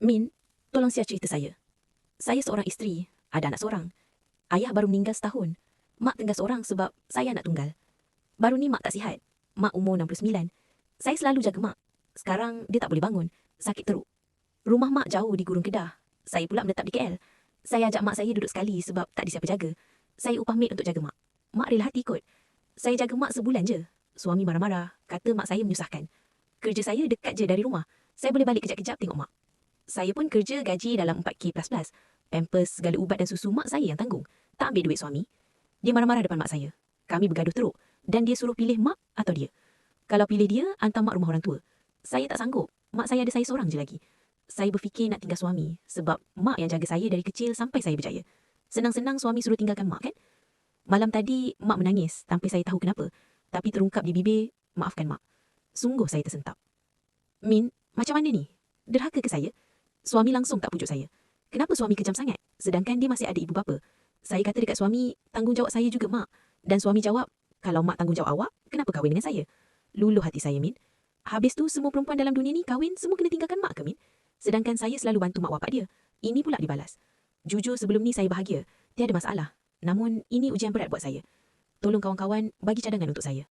Min, tolong share cerita saya. Saya seorang isteri, ada anak seorang. Ayah baru meninggal setahun. Mak tinggal seorang sebab saya anak tunggal. Baru ni mak tak sihat. Mak umur 69. Saya selalu jaga mak. Sekarang dia tak boleh bangun, sakit teruk. Rumah mak jauh di Gurun Kedah. Saya pula menetap di KL. Saya ajak mak saya duduk sekali sebab tak ada siapa jaga. Saya upah maid untuk jaga mak. Mak rela hati ikut. Saya jaga mak sebulan je. Suami marah-marah, kata mak saya menyusahkan. Kerja saya dekat je dari rumah. Saya boleh balik kejap-kejap tengok mak. Saya pun kerja gaji dalam 4K++. Pampers, segala ubat dan susu mak saya yang tanggung. Tak ambil duit suami. Dia marah-marah depan mak saya. Kami bergaduh teruk. Dan dia suruh pilih mak atau dia. Kalau pilih dia, hantar mak rumah orang tua. Saya tak sanggup. Mak saya ada saya seorang je lagi. Saya berfikir nak tinggal suami. Sebab mak yang jaga saya dari kecil sampai saya berjaya. Senang-senang suami suruh tinggalkan mak kan? Malam tadi, mak menangis tanpa saya tahu kenapa. Tapi terungkap di bibir, maafkan mak. Sungguh saya tersentak. Min, macam mana ni? Derhaka ke saya? Suami langsung tak pujuk saya. Kenapa suami kejam sangat? Sedangkan dia masih ada ibu bapa. Saya kata dekat suami, tanggungjawab saya juga mak. Dan suami jawab, kalau mak tanggungjawab awak, kenapa kahwin dengan saya? Luluh hati saya, Min. Habis tu semua perempuan dalam dunia ni kahwin semua kena tinggalkan mak ke, Min? Sedangkan saya selalu bantu mak bapak dia. Ini pula dibalas. Jujur sebelum ni saya bahagia. Tiada masalah. Namun ini ujian berat buat saya. Tolong kawan-kawan bagi cadangan untuk saya.